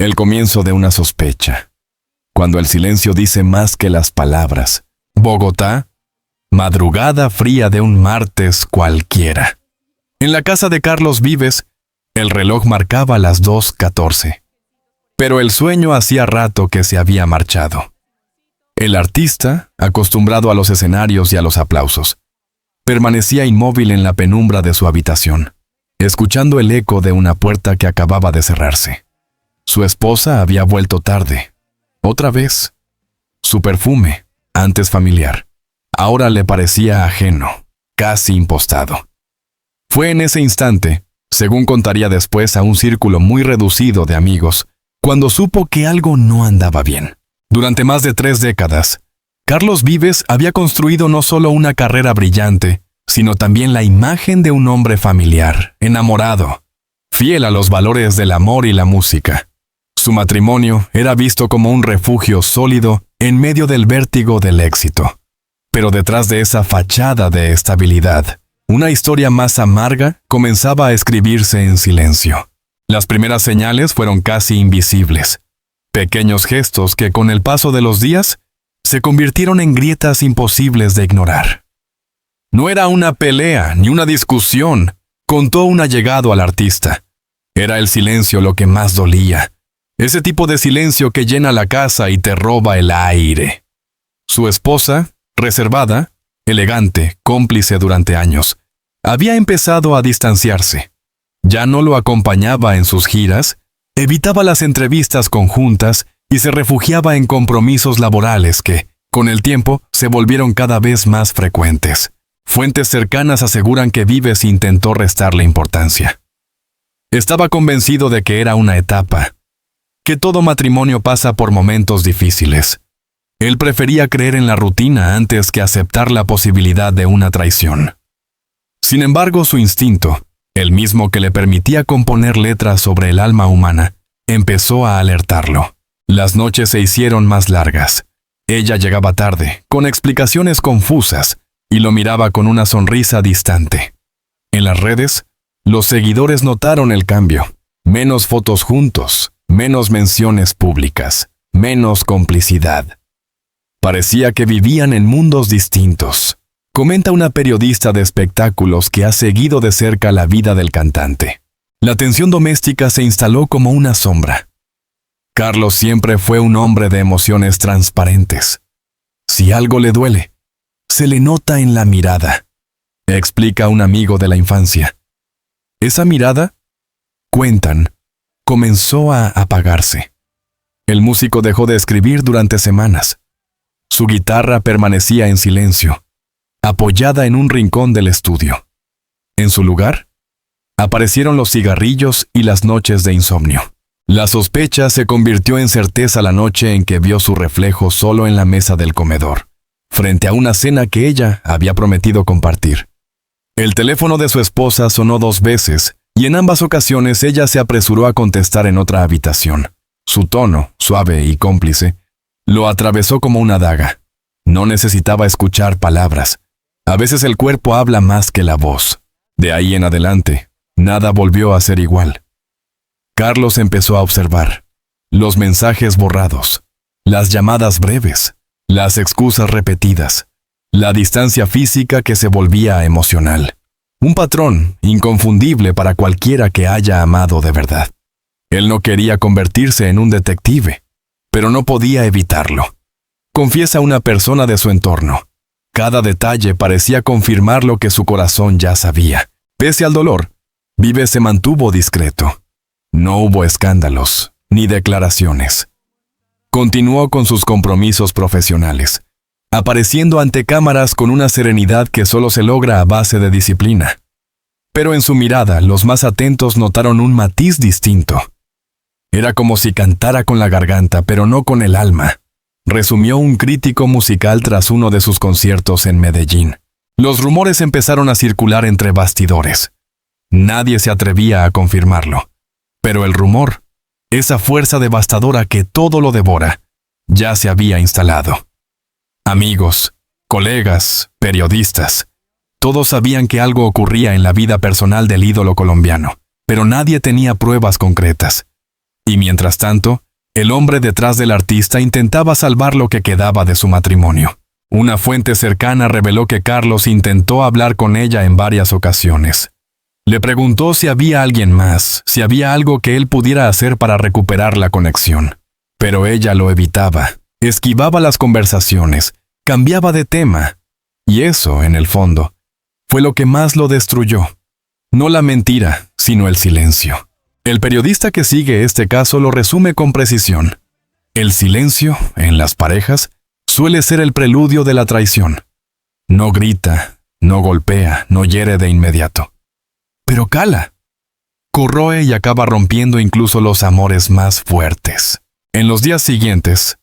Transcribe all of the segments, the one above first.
el comienzo de una sospecha. Cuando el silencio dice más que las palabras. Bogotá, madrugada fría de un martes cualquiera. En la casa de Carlos Vives, el reloj marcaba las 2:14. Pero el sueño hacía rato que se había marchado. El artista, acostumbrado a los escenarios y a los aplausos, permanecía inmóvil en la penumbra de su habitación, escuchando el eco de una puerta que acababa de cerrarse. Su esposa había vuelto tarde. Otra vez. Su perfume, antes familiar, ahora le parecía ajeno, casi impostado. Fue en ese instante, según contaría después a un círculo muy reducido de amigos, cuando supo que algo no andaba bien. Durante más de 3 décadas, Carlos Vives había construido no solo una carrera brillante, sino también la imagen de un hombre familiar, enamorado, fiel a los valores del amor y la música. Su matrimonio era visto como un refugio sólido en medio del vértigo del éxito. Pero detrás de esa fachada de estabilidad, una historia más amarga comenzaba a escribirse en silencio. Las primeras señales fueron casi invisibles. Pequeños gestos que con el paso de los días se convirtieron en grietas imposibles de ignorar. No era una pelea ni una discusión, contó un allegado al artista. Era el silencio lo que más dolía. Ese tipo de silencio que llena la casa y te roba el aire. Su esposa, reservada, elegante, cómplice durante años, había empezado a distanciarse. Ya no lo acompañaba en sus giras, evitaba las entrevistas conjuntas y se refugiaba en compromisos laborales que, con el tiempo, se volvieron cada vez más frecuentes. Fuentes cercanas aseguran que Vives intentó restarle importancia. Estaba convencido de que era una etapa, que todo matrimonio pasa por momentos difíciles. Él prefería creer en la rutina antes que aceptar la posibilidad de una traición. Sin embargo, su instinto, el mismo que le permitía componer letras sobre el alma humana, empezó a alertarlo. Las noches se hicieron más largas. Ella llegaba tarde, con explicaciones confusas, y lo miraba con una sonrisa distante. En las redes, los seguidores notaron el cambio. Menos fotos juntos, menos menciones públicas, menos complicidad. Parecía que vivían en mundos distintos. Comenta una periodista de espectáculos que ha seguido de cerca la vida del cantante. La tensión doméstica se instaló como una sombra. Carlos siempre fue un hombre de emociones transparentes. Si algo le duele, se le nota en la mirada, explica un amigo de la infancia. Esa mirada, cuentan, comenzó a apagarse. El músico dejó de escribir durante semanas. Su guitarra permanecía en silencio, apoyada en un rincón del estudio. En su lugar, aparecieron los cigarrillos y las noches de insomnio. La sospecha se convirtió en certeza la noche en que vio su reflejo solo en la mesa del comedor, frente a una cena que ella había prometido compartir. El teléfono de su esposa sonó 2 veces, y en ambas ocasiones ella se apresuró a contestar en otra habitación. Su tono, suave y cómplice, lo atravesó como una daga. No necesitaba escuchar palabras. A veces el cuerpo habla más que la voz. De ahí en adelante, nada volvió a ser igual. Carlos empezó a observar los mensajes borrados, las llamadas breves, las excusas repetidas, la distancia física que se volvía emocional. Un patrón inconfundible para cualquiera que haya amado de verdad. Él no quería convertirse en un detective, pero no podía evitarlo. Confiesa una persona de su entorno. Cada detalle parecía confirmar lo que su corazón ya sabía. Pese al dolor, Vives se mantuvo discreto. No hubo escándalos, ni declaraciones. Continuó con sus compromisos profesionales, apareciendo ante cámaras con una serenidad que solo se logra a base de disciplina. Pero en su mirada, los más atentos notaron un matiz distinto. Era como si cantara con la garganta, pero no con el alma, resumió un crítico musical tras uno de sus conciertos en Medellín. Los rumores empezaron a circular entre bastidores. Nadie se atrevía a confirmarlo. Pero el rumor, esa fuerza devastadora que todo lo devora, ya se había instalado. Amigos, colegas, periodistas, todos sabían que algo ocurría en la vida personal del ídolo colombiano, pero nadie tenía pruebas concretas. Y mientras tanto, el hombre detrás del artista intentaba salvar lo que quedaba de su matrimonio. Una fuente cercana reveló que Carlos intentó hablar con ella en varias ocasiones. Le preguntó si había alguien más, si había algo que él pudiera hacer para recuperar la conexión. Pero ella lo evitaba, esquivaba las conversaciones, cambiaba de tema. Y eso, en el fondo, fue lo que más lo destruyó. No la mentira, sino el silencio. El periodista que sigue este caso lo resume con precisión. El silencio, en las parejas, suele ser el preludio de la traición. No grita, no golpea, no hiere de inmediato. Pero cala. Corroe y acaba rompiendo incluso los amores más fuertes. En los días siguientes,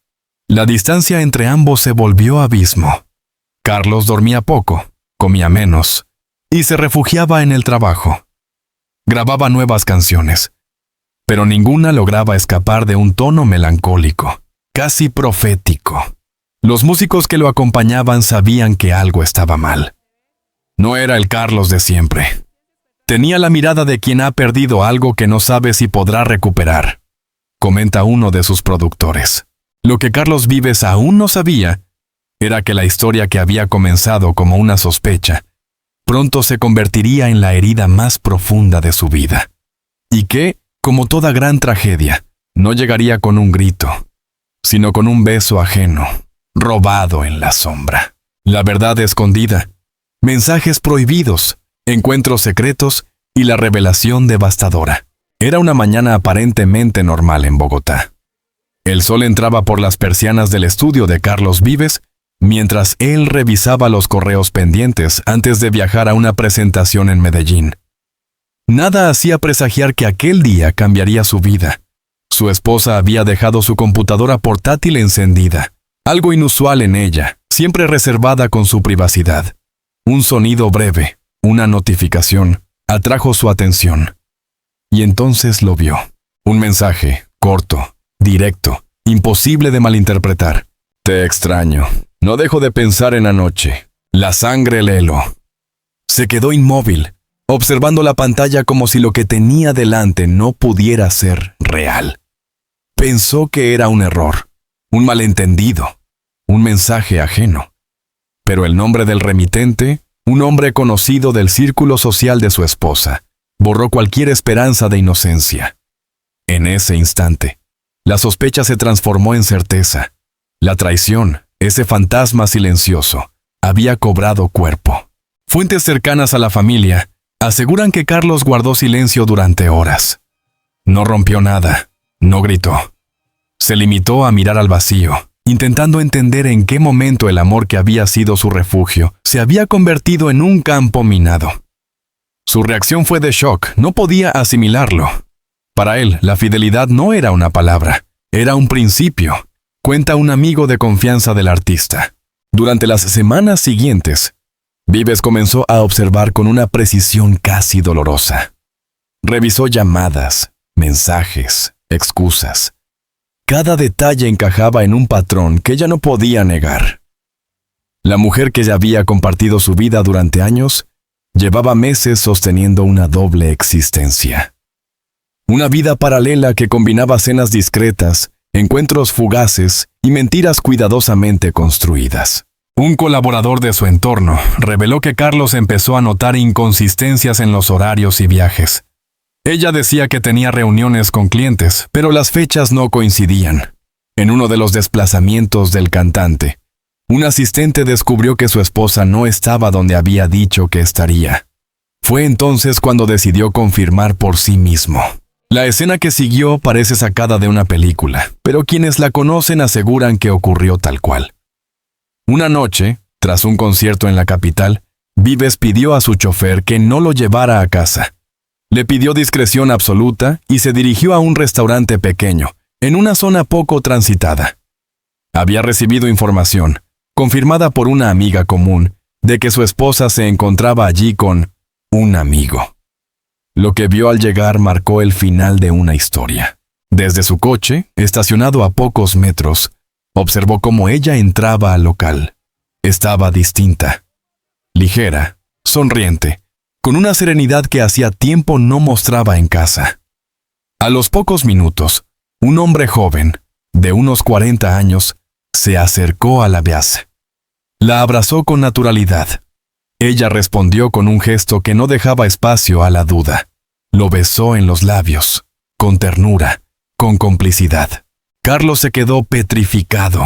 la distancia entre ambos se volvió abismo. Carlos dormía poco, comía menos, y se refugiaba en el trabajo. Grababa nuevas canciones, pero ninguna lograba escapar de un tono melancólico, casi profético. Los músicos que lo acompañaban sabían que algo estaba mal. No era el Carlos de siempre. Tenía la mirada de quien ha perdido algo que no sabe si podrá recuperar, comenta uno de sus productores. Lo que Carlos Vives aún no sabía era que la historia que había comenzado como una sospecha pronto se convertiría en la herida más profunda de su vida. Y que, como toda gran tragedia, no llegaría con un grito, sino con un beso ajeno, robado en la sombra. La verdad escondida, mensajes prohibidos, encuentros secretos y la revelación devastadora. Era una mañana aparentemente normal en Bogotá. El sol entraba por las persianas del estudio de Carlos Vives, mientras él revisaba los correos pendientes antes de viajar a una presentación en Medellín. Nada hacía presagiar que aquel día cambiaría su vida. Su esposa había dejado su computadora portátil encendida, algo inusual en ella, siempre reservada con su privacidad. Un sonido breve, una notificación, atrajo su atención. Y entonces lo vio. Un mensaje, corto, directo, imposible de malinterpretar. Te extraño. No dejo de pensar en anoche. La sangre le heló. Se quedó inmóvil, observando la pantalla como si lo que tenía delante no pudiera ser real. Pensó que era un error, un malentendido, un mensaje ajeno. Pero el nombre del remitente, un hombre conocido del círculo social de su esposa, borró cualquier esperanza de inocencia. En ese instante, la sospecha se transformó en certeza. La traición, ese fantasma silencioso, había cobrado cuerpo. Fuentes cercanas a la familia aseguran que Carlos guardó silencio durante horas. No rompió nada, no gritó. Se limitó a mirar al vacío, intentando entender en qué momento el amor que había sido su refugio se había convertido en un campo minado. Su reacción fue de shock, no podía asimilarlo. Para él, la fidelidad no era una palabra, era un principio, cuenta un amigo de confianza del artista. Durante las semanas siguientes, Vives comenzó a observar con una precisión casi dolorosa. Revisó llamadas, mensajes, excusas. Cada detalle encajaba en un patrón que ella no podía negar. La mujer que ya había compartido su vida durante años, llevaba meses sosteniendo una doble existencia. Una vida paralela que combinaba cenas discretas, encuentros fugaces y mentiras cuidadosamente construidas. Un colaborador de su entorno reveló que Carlos empezó a notar inconsistencias en los horarios y viajes. Ella decía que tenía reuniones con clientes, pero las fechas no coincidían. En uno de los desplazamientos del cantante, un asistente descubrió que su esposa no estaba donde había dicho que estaría. Fue entonces cuando decidió confirmar por sí mismo. La escena que siguió parece sacada de una película, pero quienes la conocen aseguran que ocurrió tal cual. Una noche, tras un concierto en la capital, Vives pidió a su chofer que no lo llevara a casa. Le pidió discreción absoluta y se dirigió a un restaurante pequeño, en una zona poco transitada. Había recibido información, confirmada por una amiga común, de que su esposa se encontraba allí con un amigo. Lo que vio al llegar marcó el final de una historia. Desde su coche, estacionado a pocos metros, observó cómo ella entraba al local. Estaba distinta, ligera, sonriente, con una serenidad que hacía tiempo no mostraba en casa. A los pocos minutos, Un hombre joven, de unos 40 años, se acercó a la Beas. La abrazó con naturalidad. Ella respondió con un gesto que no dejaba espacio a la duda. Lo besó en los labios, con ternura, con complicidad. Carlos se quedó petrificado,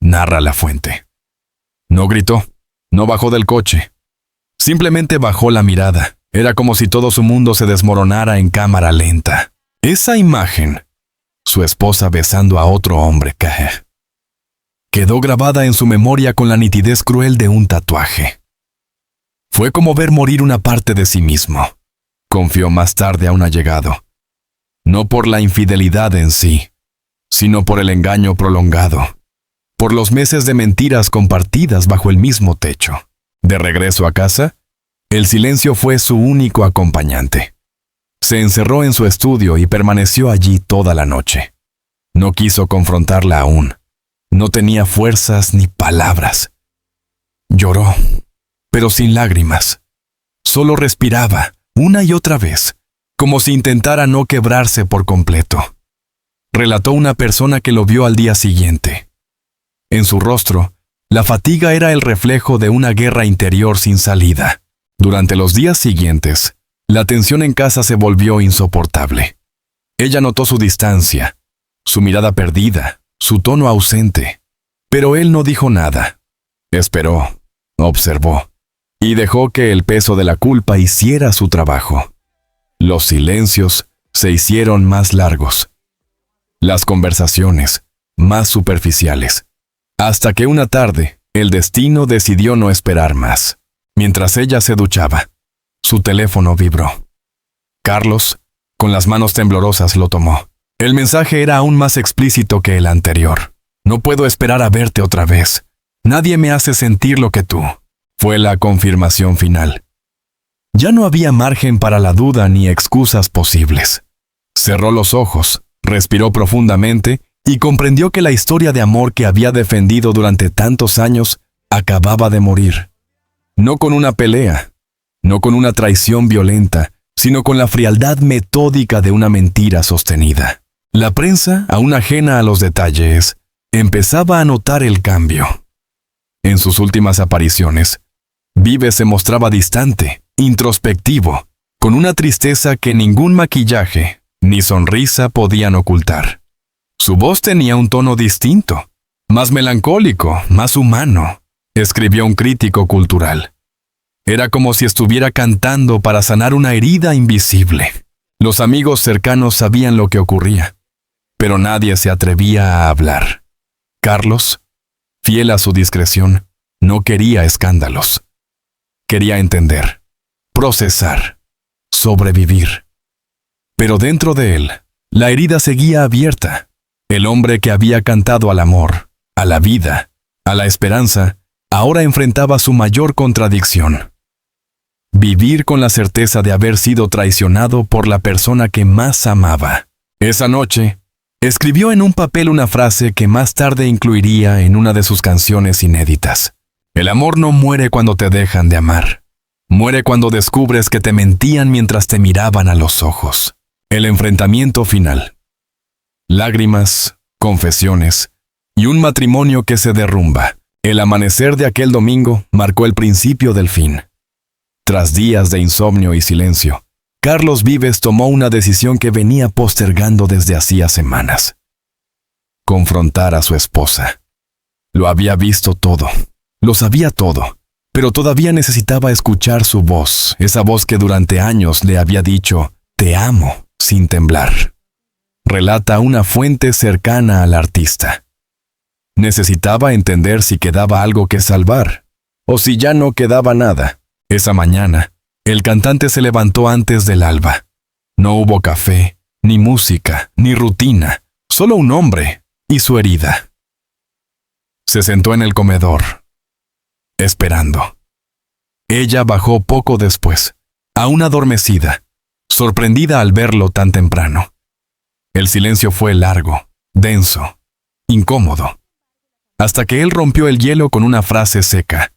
narra la fuente. No gritó, no bajó del coche. Simplemente bajó la mirada. Era como si todo su mundo se desmoronara en cámara lenta. Esa imagen, su esposa besando a otro hombre, quedó grabada en su memoria con la nitidez cruel de un tatuaje. Fue como ver morir una parte de sí mismo. Confió más tarde a un allegado. No por la infidelidad en sí, sino por el engaño prolongado, por los meses de mentiras compartidas bajo el mismo techo. De regreso a casa, el silencio fue su único acompañante. Se encerró en su estudio y permaneció allí toda la noche. No quiso confrontarla aún. No tenía fuerzas ni palabras. Lloró, pero sin lágrimas. Solo respiraba, una y otra vez, como si intentara no quebrarse por completo. Relató una persona que lo vio al día siguiente. En su rostro, la fatiga era el reflejo de una guerra interior sin salida. Durante los días siguientes, la tensión en casa se volvió insoportable. Ella notó su distancia, su mirada perdida, su tono ausente. Pero él no dijo nada. Esperó, observó, y dejó que el peso de la culpa hiciera su trabajo. Los silencios se hicieron más largos. Las conversaciones, más superficiales. Hasta que una tarde, el destino decidió no esperar más. Mientras ella se duchaba, su teléfono vibró. Carlos, con las manos temblorosas, lo tomó. El mensaje era aún más explícito que el anterior. No puedo esperar a verte otra vez. Nadie me hace sentir lo que tú. Fue la confirmación final. Ya no había margen para la duda ni excusas posibles. Cerró los ojos, respiró profundamente y comprendió que la historia de amor que había defendido durante tantos años acababa de morir. No con una pelea, no con una traición violenta, sino con la frialdad metódica de una mentira sostenida. La prensa, aún ajena a los detalles, empezaba a notar el cambio. En sus últimas apariciones, Vives se mostraba distante, introspectivo, con una tristeza que ningún maquillaje ni sonrisa podían ocultar. Su voz tenía un tono distinto, más melancólico, más humano, escribió un crítico cultural. Era como si estuviera cantando para sanar una herida invisible. Los amigos cercanos sabían lo que ocurría, pero nadie se atrevía a hablar. Carlos, fiel a su discreción, no quería escándalos. Quería entender, procesar, sobrevivir. Pero dentro de él, la herida seguía abierta. El hombre que había cantado al amor, a la vida, a la esperanza, ahora enfrentaba su mayor contradicción. Vivir con la certeza de haber sido traicionado por la persona que más amaba. Esa noche, escribió en un papel una frase que más tarde incluiría en una de sus canciones inéditas. El amor no muere cuando te dejan de amar. Muere cuando descubres que te mentían mientras te miraban a los ojos. El enfrentamiento final. Lágrimas, confesiones y un matrimonio que se derrumba. El amanecer de aquel domingo marcó el principio del fin. Tras días de insomnio y silencio, Carlos Vives tomó una decisión que venía postergando desde hacía semanas. Confrontar a su esposa. Lo había visto todo, lo sabía todo, pero todavía necesitaba escuchar su voz, esa voz que durante años le había dicho, «Te amo», sin temblar. Relata una fuente cercana al artista. Necesitaba entender si quedaba algo que salvar, o si ya no quedaba nada. Esa mañana, el cantante se levantó antes del alba. No hubo café, ni música, ni rutina, solo un hombre y su herida. Se sentó en el comedor, esperando. Ella bajó poco después, aún adormecida, sorprendida al verlo tan temprano. El silencio fue largo, denso, incómodo, hasta que él rompió el hielo con una frase seca,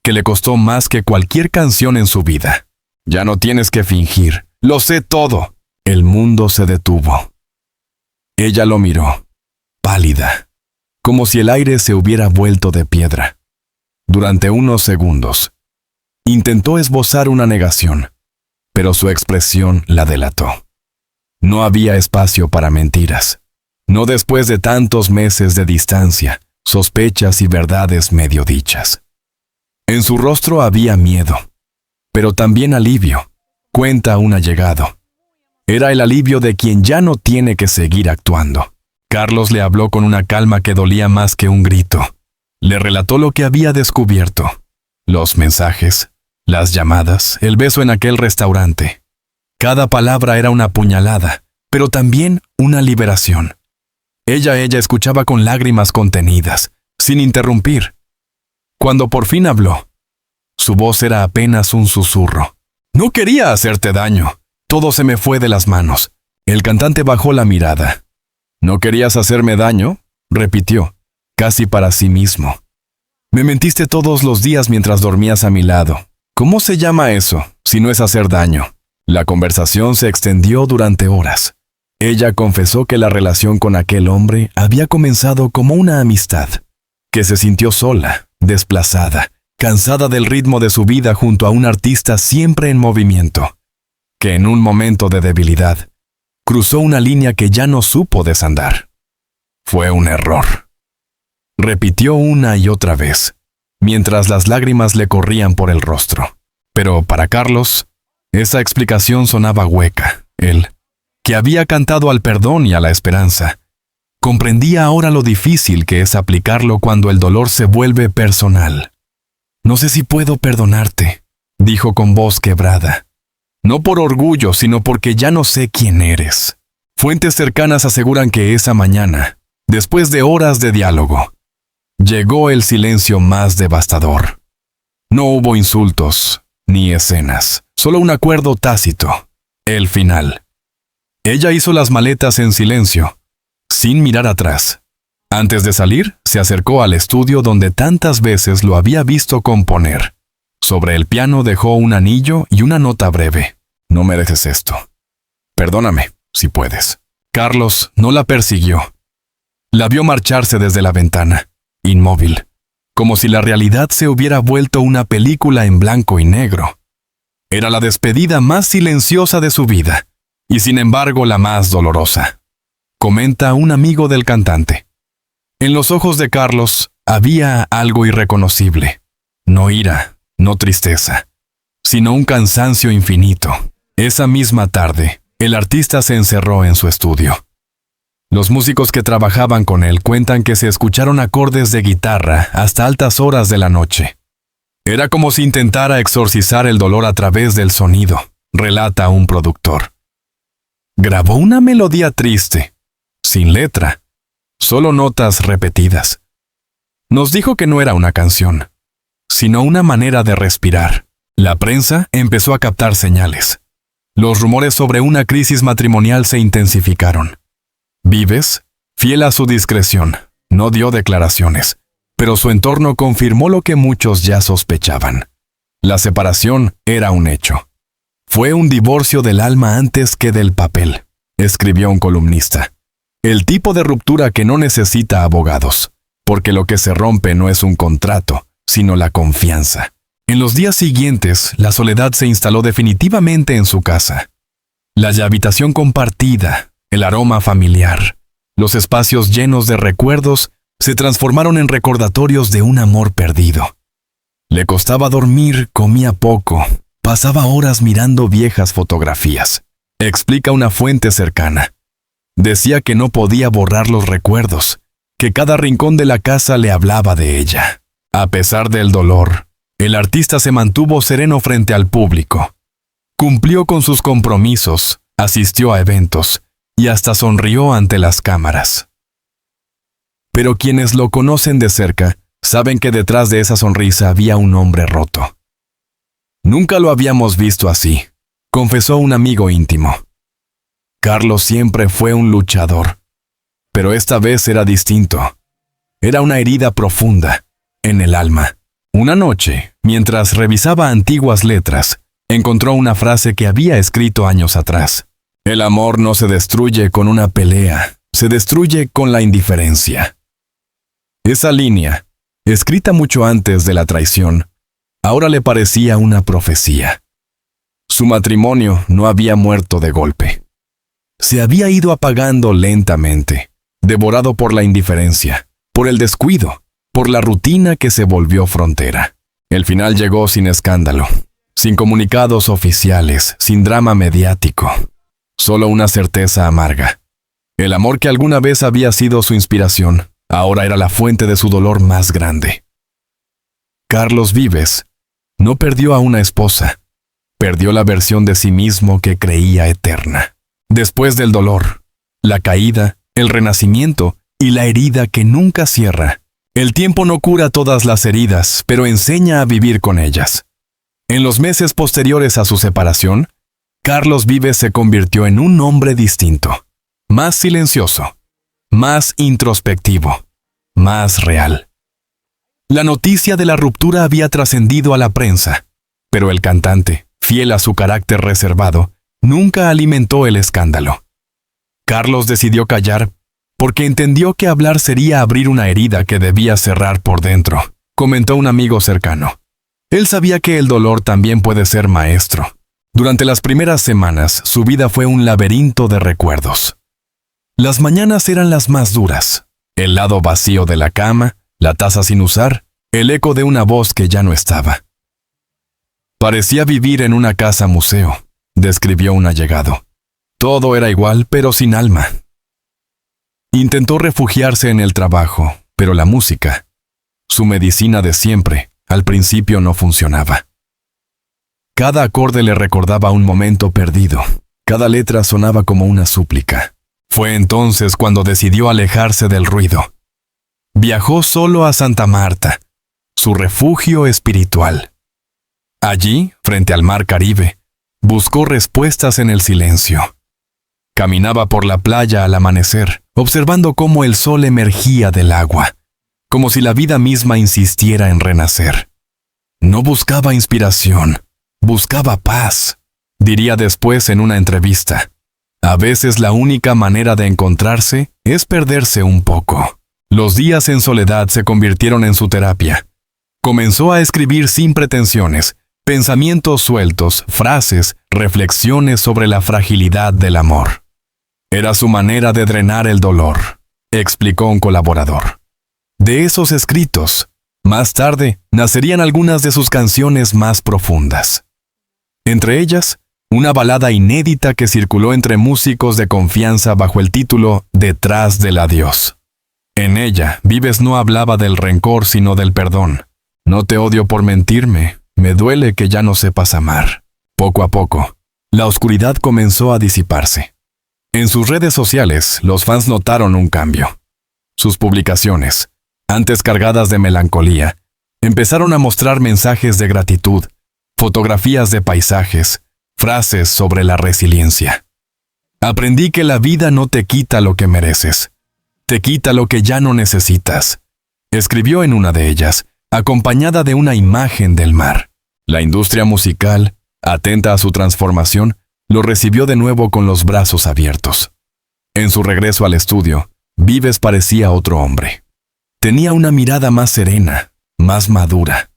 que le costó más que cualquier canción en su vida. «Ya no tienes que fingir, lo sé todo». El mundo se detuvo. Ella lo miró, pálida, como si el aire se hubiera vuelto de piedra. Durante unos segundos, intentó esbozar una negación, pero su expresión la delató. No había espacio para mentiras, no después de tantos meses de distancia, sospechas y verdades medio dichas. En su rostro había miedo, pero también alivio, cuenta un allegado. Era el alivio de quien ya no tiene que seguir actuando. Carlos le habló con una calma que dolía más que un grito. Le relató lo que había descubierto: los mensajes, las llamadas, el beso en aquel restaurante. Cada palabra era una puñalada, pero también una liberación. Ella escuchaba con lágrimas contenidas, sin interrumpir. Cuando por fin habló, su voz era apenas un susurro. No quería hacerte daño. Todo se me fue de las manos. El cantante bajó la mirada. ¿No querías hacerme daño?, repitió, casi para sí mismo. Me mentiste todos los días mientras dormías a mi lado. ¿Cómo se llama eso, si no es hacer daño? La conversación se extendió durante horas. Ella confesó que la relación con aquel hombre había comenzado como una amistad, que se sintió sola, desplazada, cansada del ritmo de su vida junto a un artista siempre en movimiento, que en un momento de debilidad cruzó una línea que ya no supo desandar. Fue un error. Repitió una y otra vez, mientras las lágrimas le corrían por el rostro. Pero para Carlos, esa explicación sonaba hueca. Él, que había cantado al perdón y a la esperanza, comprendía ahora lo difícil que es aplicarlo cuando el dolor se vuelve personal. No sé si puedo perdonarte, dijo con voz quebrada. No por orgullo, sino porque ya no sé quién eres. Fuentes cercanas aseguran que esa mañana, después de horas de diálogo, llegó el silencio más devastador. No hubo insultos, ni escenas, solo un acuerdo tácito, el final. Ella hizo las maletas en silencio, sin mirar atrás. Antes de salir, se acercó al estudio donde tantas veces lo había visto componer. Sobre el piano dejó un anillo y una nota breve. No mereces esto. Perdóname, si puedes. Carlos no la persiguió. La vio marcharse desde la ventana, inmóvil, como si la realidad se hubiera vuelto una película en blanco y negro. Era la despedida más silenciosa de su vida, y sin embargo la más dolorosa. Comenta un amigo del cantante. En los ojos de Carlos había algo irreconocible. No ira, no tristeza, sino un cansancio infinito. Esa misma tarde, el artista se encerró en su estudio. Los músicos que trabajaban con él cuentan que se escucharon acordes de guitarra hasta altas horas de la noche. Era como si intentara exorcizar el dolor a través del sonido, relata un productor. Grabó una melodía triste, sin letra, solo notas repetidas. Nos dijo que no era una canción, sino una manera de respirar. La prensa empezó a captar señales. Los rumores sobre una crisis matrimonial se intensificaron. Vives, fiel a su discreción, no dio declaraciones, pero su entorno confirmó lo que muchos ya sospechaban. La separación era un hecho. Fue un divorcio del alma antes que del papel, escribió un columnista. El tipo de ruptura que no necesita abogados, porque lo que se rompe no es un contrato, sino la confianza. En los días siguientes, la soledad se instaló definitivamente en su casa. La habitación compartida, el aroma familiar, los espacios llenos de recuerdos se transformaron en recordatorios de un amor perdido. Le costaba dormir, comía poco, pasaba horas mirando viejas fotografías, explica una fuente cercana. Decía que no podía borrar los recuerdos, que cada rincón de la casa le hablaba de ella. A pesar del dolor, el artista se mantuvo sereno frente al público. Cumplió con sus compromisos, asistió a eventos y hasta sonrió ante las cámaras. Pero quienes lo conocen de cerca saben que detrás de esa sonrisa había un hombre roto. Nunca lo habíamos visto así, confesó un amigo íntimo. Carlos siempre fue un luchador, pero esta vez era distinto. Era una herida profunda, en el alma. Una noche, mientras revisaba antiguas letras, encontró una frase que había escrito años atrás. El amor no se destruye con una pelea, se destruye con la indiferencia. Esa línea, escrita mucho antes de la traición, ahora le parecía una profecía. Su matrimonio no había muerto de golpe. Se había ido apagando lentamente, devorado por la indiferencia, por el descuido, por la rutina que se volvió frontera. El final llegó sin escándalo, sin comunicados oficiales, sin drama mediático. Solo una certeza amarga. El amor que alguna vez había sido su inspiración, ahora era la fuente de su dolor más grande. Carlos Vives no perdió a una esposa, perdió la versión de sí mismo que creía eterna. Después del dolor, la caída, el renacimiento y la herida que nunca cierra, el tiempo no cura todas las heridas, pero enseña a vivir con ellas. En los meses posteriores a su separación, Carlos Vives se convirtió en un hombre distinto, más silencioso, más introspectivo, más real. La noticia de la ruptura había trascendido a la prensa, pero el cantante, fiel a su carácter reservado, nunca alimentó el escándalo. Carlos decidió callar porque entendió que hablar sería abrir una herida que debía cerrar por dentro, comentó un amigo cercano. Él sabía que el dolor también puede ser maestro. Durante las primeras semanas, su vida fue un laberinto de recuerdos. Las mañanas eran las más duras. El lado vacío de la cama, la taza sin usar, el eco de una voz que ya no estaba. Parecía vivir en una casa museo, describió un allegado. Todo era igual, pero sin alma. Intentó refugiarse en el trabajo, pero la música, su medicina de siempre, al principio no funcionaba. Cada acorde le recordaba un momento perdido, cada letra sonaba como una súplica. Fue entonces cuando decidió alejarse del ruido. Viajó solo a Santa Marta, su refugio espiritual. Allí, frente al mar Caribe, buscó respuestas en el silencio. Caminaba por la playa al amanecer, observando cómo el sol emergía del agua, como si la vida misma insistiera en renacer. No buscaba inspiración, buscaba paz, diría después en una entrevista. A veces la única manera de encontrarse es perderse un poco. Los días en soledad se convirtieron en su terapia. Comenzó a escribir sin pretensiones, pensamientos sueltos, frases, reflexiones sobre la fragilidad del amor. Era su manera de drenar el dolor, explicó un colaborador. De esos escritos, más tarde, nacerían algunas de sus canciones más profundas. Entre ellas, una balada inédita que circuló entre músicos de confianza bajo el título Detrás del adiós. En ella, Vives no hablaba del rencor sino del perdón. No te odio por mentirme, me duele que ya no sepas amar. Poco a poco, la oscuridad comenzó a disiparse. En sus redes sociales, los fans notaron un cambio. Sus publicaciones, antes cargadas de melancolía, empezaron a mostrar mensajes de gratitud, fotografías de paisajes, frases sobre la resiliencia. Aprendí que la vida no te quita lo que mereces, te quita lo que ya no necesitas, escribió en una de ellas, acompañada de una imagen del mar. La industria musical, atenta a su transformación, lo recibió de nuevo con los brazos abiertos. En su regreso al estudio, Vives parecía otro hombre. Tenía una mirada más serena, más madura,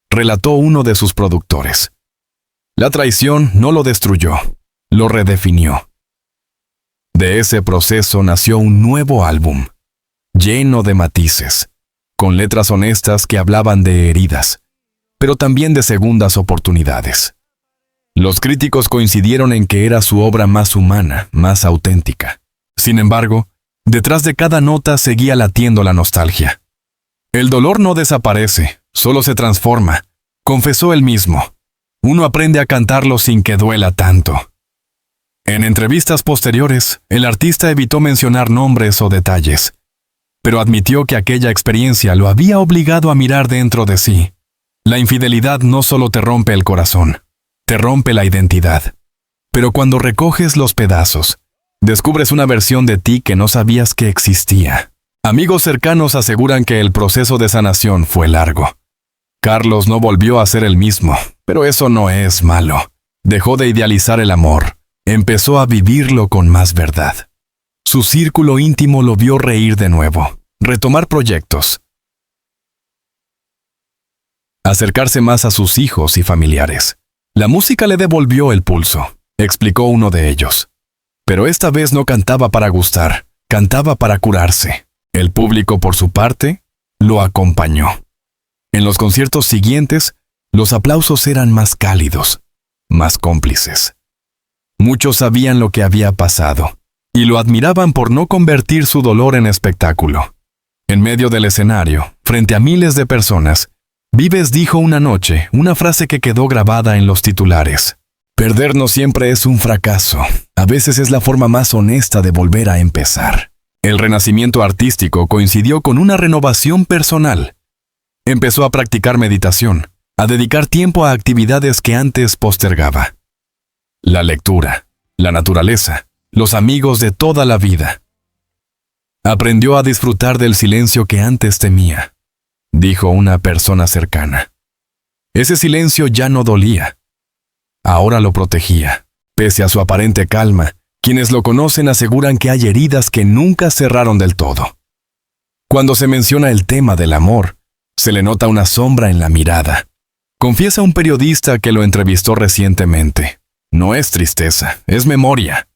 relató uno de sus productores. La traición no lo destruyó, lo redefinió. De ese proceso nació un nuevo álbum, lleno de matices, con letras honestas que hablaban de heridas, pero también de segundas oportunidades. Los críticos coincidieron en que era su obra más humana, más auténtica. Sin embargo, detrás de cada nota seguía latiendo la nostalgia. El dolor no desaparece, solo se transforma, confesó él mismo. Uno aprende a cantarlo sin que duela tanto. En entrevistas posteriores, el artista evitó mencionar nombres o detalles, pero admitió que aquella experiencia lo había obligado a mirar dentro de sí. La infidelidad no solo te rompe el corazón, te rompe la identidad. Pero cuando recoges los pedazos, descubres una versión de ti que no sabías que existía. Amigos cercanos aseguran que el proceso de sanación fue largo. Carlos no volvió a ser el mismo, pero eso no es malo. Dejó de idealizar el amor, empezó a vivirlo con más verdad. Su círculo íntimo lo vio reír de nuevo, retomar proyectos, acercarse más a sus hijos y familiares. La música le devolvió el pulso, explicó uno de ellos. Pero esta vez no cantaba para gustar, cantaba para curarse. El público, por su parte, lo acompañó. En los conciertos siguientes, los aplausos eran más cálidos, más cómplices. Muchos sabían lo que había pasado, y lo admiraban por no convertir su dolor en espectáculo. En medio del escenario, frente a miles de personas, Vives dijo una noche una frase que quedó grabada en los titulares. Perder no siempre es un fracaso, a veces es la forma más honesta de volver a empezar. El renacimiento artístico coincidió con una renovación personal. Empezó a practicar meditación, a dedicar tiempo a actividades que antes postergaba. La lectura, la naturaleza, los amigos de toda la vida. Aprendió a disfrutar del silencio que antes temía, dijo una persona cercana. Ese silencio ya no dolía. Ahora lo protegía. Pese a su aparente calma, quienes lo conocen aseguran que hay heridas que nunca cerraron del todo. Cuando se menciona el tema del amor, se le nota una sombra en la mirada. Confiesa un periodista que lo entrevistó recientemente. No es tristeza, es memoria.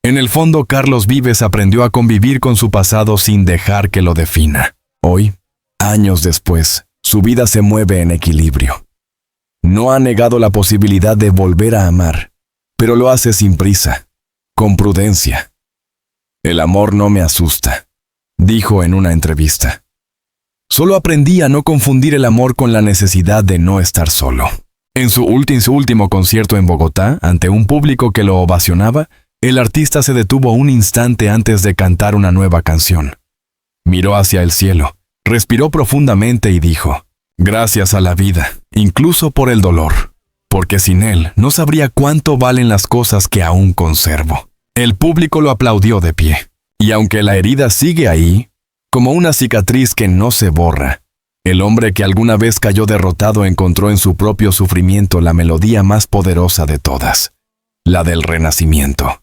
En el fondo, Carlos Vives aprendió a convivir con su pasado sin dejar que lo defina. Hoy, años después, su vida se mueve en equilibrio. No ha negado la posibilidad de volver a amar, pero lo hace sin prisa, con prudencia. El amor no me asusta, dijo en una entrevista. Solo aprendí a no confundir el amor con la necesidad de no estar solo. En su último concierto en Bogotá, ante un público que lo ovacionaba, el artista se detuvo un instante antes de cantar una nueva canción. Miró hacia el cielo, respiró profundamente y dijo: «Gracias a la vida, incluso por el dolor, porque sin él no sabría cuánto valen las cosas que aún conservo». El público lo aplaudió de pie, y aunque la herida sigue ahí, como una cicatriz que no se borra, el hombre que alguna vez cayó derrotado encontró en su propio sufrimiento la melodía más poderosa de todas, la del renacimiento.